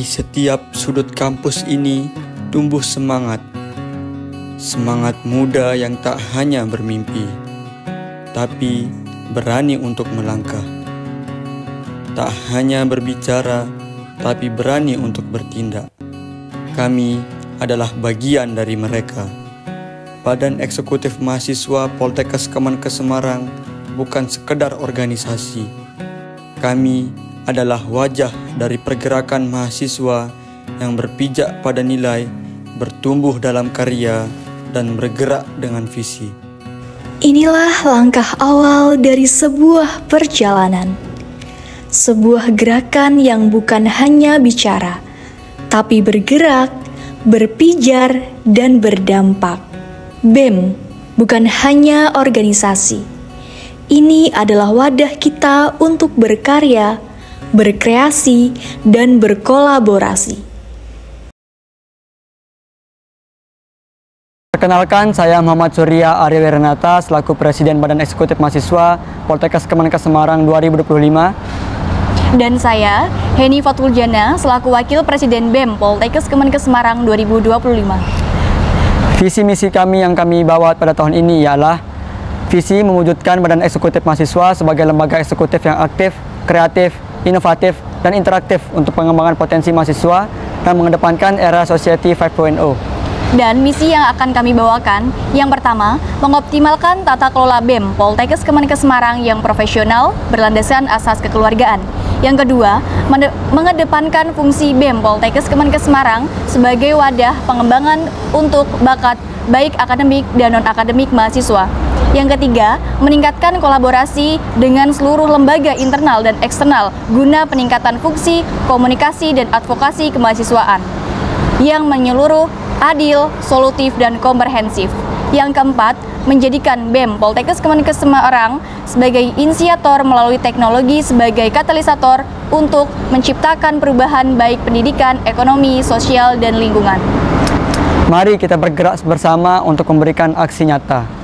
setiap sudut kampus ini tumbuh semangat. Semangat muda yang tak hanya bermimpi, tapi berani untuk melangkah. Tak hanya berbicara, tapi berani untuk bertindak. Kami adalah bagian dari mereka. Badan Eksekutif Mahasiswa Poltekkes Kemenkes Semarang bukan sekedar organisasi. Kami adalah wajah dari pergerakan mahasiswa yang berpijak pada nilai, bertumbuh dalam karya, dan bergerak dengan visi. Inilah langkah awal dari sebuah perjalanan. Sebuah gerakan yang bukan hanya bicara, tapi bergerak, berpijar, dan berdampak. BEM bukan hanya organisasi. Ini adalah wadah kita untuk berkarya, berkreasi, dan berkolaborasi. Perkenalkan, saya Muhammad Surya Arya Renata selaku Presiden Badan Eksekutif Mahasiswa Poltekkes Kemenkes Semarang 2025. Dan saya, Heni Fatul Jana, selaku Wakil Presiden BEM Poltekkes Kemenkes Semarang 2025. Visi misi kami yang kami bawa pada tahun ini ialah visi mewujudkan Badan Eksekutif Mahasiswa sebagai lembaga eksekutif yang aktif, kreatif, inovatif, dan interaktif untuk pengembangan potensi mahasiswa dan mengedepankan era Society 5.0. Dan misi yang akan kami bawakan, yang pertama, mengoptimalkan tata kelola BEM Poltekkes Kemenkes Semarang yang profesional, berlandaskan asas kekeluargaan. Yang kedua, mengedepankan fungsi BEM Poltekkes Kemenkes Semarang sebagai wadah pengembangan untuk bakat baik akademik dan non-akademik mahasiswa. Yang ketiga, meningkatkan kolaborasi dengan seluruh lembaga internal dan eksternal guna peningkatan fungsi, komunikasi, dan advokasi kemahasiswaan yang menyeluruh, adil, solutif, dan komprehensif. Yang keempat, menjadikan BEM Poltekkes Kemenkes Semarang sebagai inisiator melalui teknologi sebagai katalisator untuk menciptakan perubahan baik pendidikan, ekonomi, sosial, dan lingkungan. Mari kita bergerak bersama untuk memberikan aksi nyata.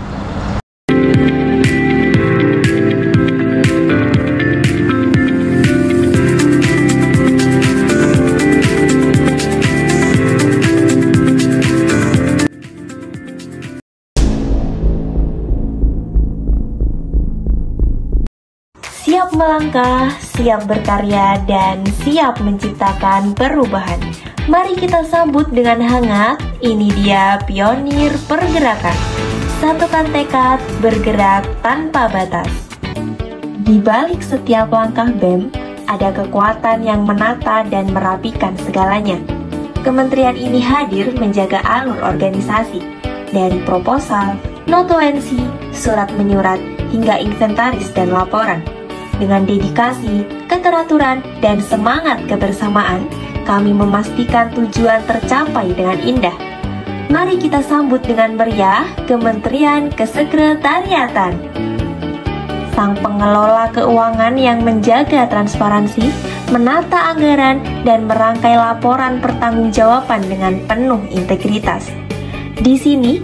Siap melangkah, siap berkarya, dan siap menciptakan perubahan. Mari kita sambut dengan hangat, ini dia pionir pergerakan. Satukan tekad, bergerak tanpa batas. Di balik setiap langkah BEM, ada kekuatan yang menata dan merapikan segalanya. Kementerian ini hadir menjaga alur organisasi, dari proposal, notulensi, surat menyurat, hingga inventaris dan laporan. Dengan dedikasi, keteraturan, dan semangat kebersamaan, kami memastikan tujuan tercapai dengan indah. Mari kita sambut dengan meriah Kementerian Kesekretariatan. Sang pengelola keuangan yang menjaga transparansi, menata anggaran, dan merangkai laporan pertanggungjawaban dengan penuh integritas. Di sini,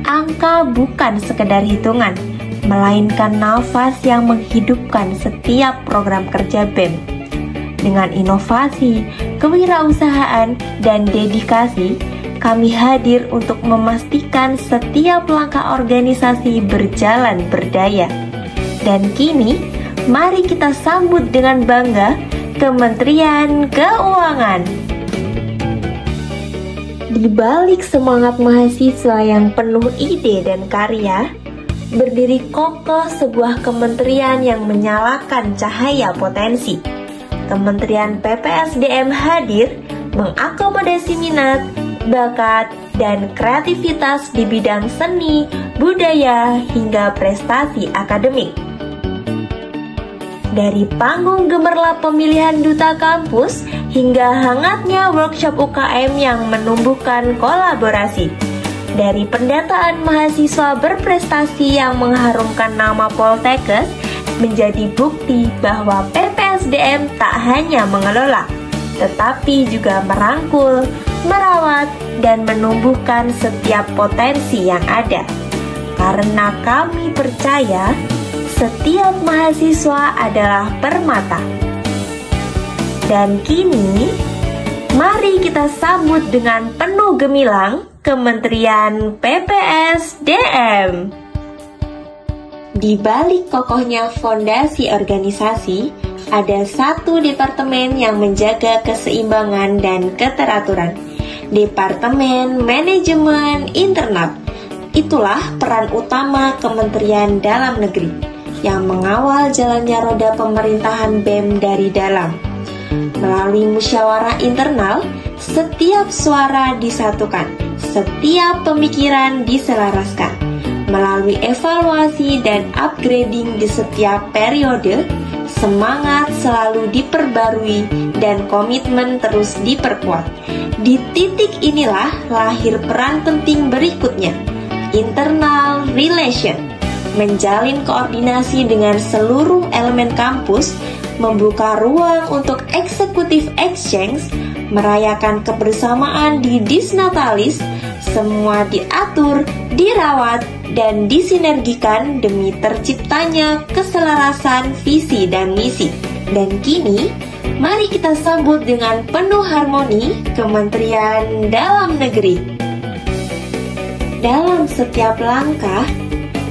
angka bukan sekedar hitungan, melainkan nafas yang menghidupkan setiap program kerja BEM. Dengan inovasi, kewirausahaan, dan dedikasi, kami hadir untuk memastikan setiap langkah organisasi berjalan berdaya. Dan kini, mari kita sambut dengan bangga Kementerian Keuangan. Di balik semangat mahasiswa yang penuh ide dan karya, berdiri kokoh sebuah kementerian yang menyalakan cahaya potensi. Kementerian PPSDM hadir mengakomodasi minat, bakat, dan kreativitas di bidang seni, budaya, hingga prestasi akademik. Dari panggung gemerlap pemilihan duta kampus hingga hangatnya workshop UKM yang menumbuhkan kolaborasi. Dari pendataan mahasiswa berprestasi yang mengharumkan nama Poltekkes menjadi bukti bahwa PPSDM tak hanya mengelola, tetapi juga merangkul, merawat, dan menumbuhkan setiap potensi yang ada. Karena kami percaya setiap mahasiswa adalah permata. Dan kini, Mari kita sambut dengan penuh gemilang Kementerian PPSDM. Di balik kokohnya fondasi organisasi, ada satu departemen yang menjaga keseimbangan dan keteraturan. Departemen Manajemen Internal. Itulah peran utama Kementerian Dalam Negeri yang mengawal jalannya roda pemerintahan BEM dari dalam. Melalui musyawarah internal, setiap suara disatukan, setiap pemikiran diselaraskan. Melalui evaluasi dan upgrading di setiap periode, semangat selalu diperbarui dan komitmen terus diperkuat. Di titik inilah lahir peran penting berikutnya, internal relation, menjalin koordinasi dengan seluruh elemen kampus, membuka ruang untuk eksekutif exchange, merayakan kebersamaan di Disnatalis, semua diatur, dirawat, dan disinergikan demi terciptanya keselarasan visi dan misi. Dan kini, mari kita sambut dengan penuh harmoni Kementerian Dalam Negeri. Dalam setiap langkah,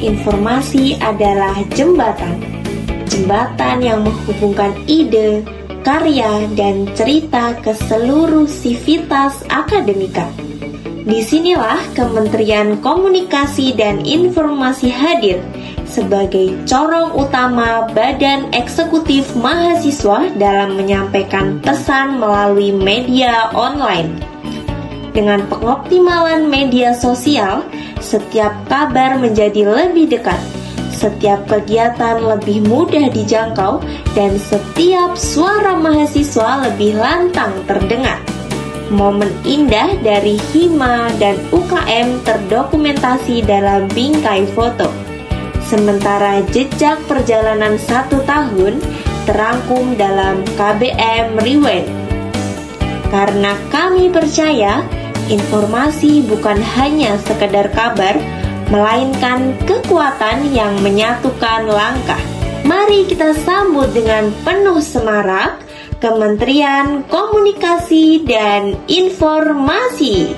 informasi adalah jembatan. Jembatan yang menghubungkan ide, karya, dan cerita ke seluruh sivitas akademika. Disinilah Kementerian Komunikasi dan Informasi hadir sebagai corong utama badan eksekutif mahasiswa dalam menyampaikan pesan melalui media online. Dengan pengoptimalan media sosial, setiap kabar menjadi lebih dekat, setiap kegiatan lebih mudah dijangkau, dan setiap suara mahasiswa lebih lantang terdengar. Momen indah dari Hima dan UKM terdokumentasi dalam bingkai foto. Sementara jejak perjalanan 1 tahun terangkum dalam KBM Rewind. Karena kami percaya, informasi bukan hanya sekedar kabar, melainkan kekuatan yang menyatukan langkah. Mari kita sambut dengan penuh semarak Kementerian Komunikasi dan Informasi.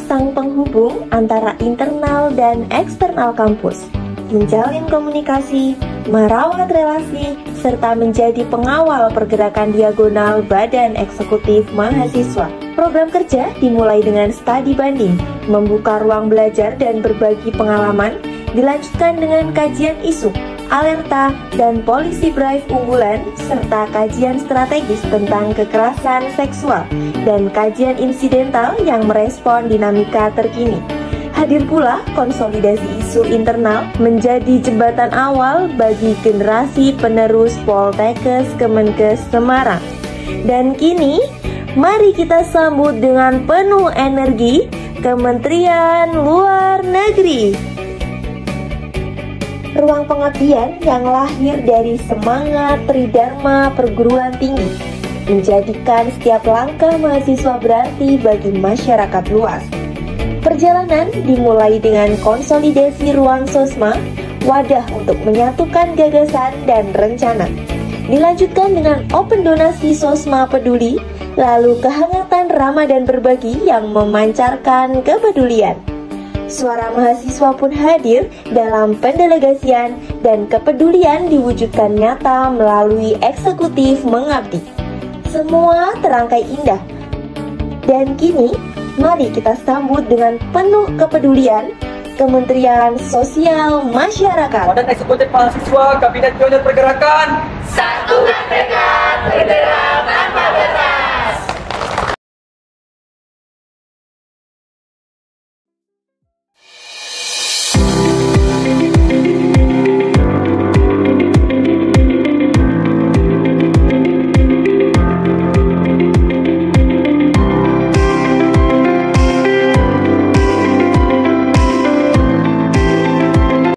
Sang penghubung antara internal dan eksternal kampus, menjalin komunikasi, merawat relasi, serta menjadi pengawal pergerakan diagonal badan eksekutif mahasiswa. Program kerja dimulai dengan studi banding, membuka ruang belajar dan berbagi pengalaman, dilanjutkan dengan kajian isu, alerta, dan polisi brief unggulan, serta kajian strategis tentang kekerasan seksual, dan kajian insidental yang merespon dinamika terkini. Hadir pula konsolidasi isu internal menjadi jembatan awal bagi generasi penerus Poltekkes Kemenkes Semarang. Dan kini, mari kita sambut dengan penuh energi Kementerian Luar Negeri. Ruang pengabdian yang lahir dari semangat tridharma perguruan tinggi, menjadikan setiap langkah mahasiswa berarti bagi masyarakat luas. Perjalanan dimulai dengan konsolidasi ruang sosma, wadah untuk menyatukan gagasan dan rencana. Dilanjutkan dengan open donasi sosma peduli, lalu kehangatan ramah dan berbagi yang memancarkan kepedulian. Suara mahasiswa pun hadir dalam pendelegasian dan kepedulian diwujudkan nyata melalui eksekutif mengabdi. Semua terangkai indah. Dan kini, mari kita sambut dengan penuh kepedulian Kementerian Sosial Masyarakat. Badan Eksekutif Mahasiswa Kabinet Pionir Pergerakan. Satukan tekad,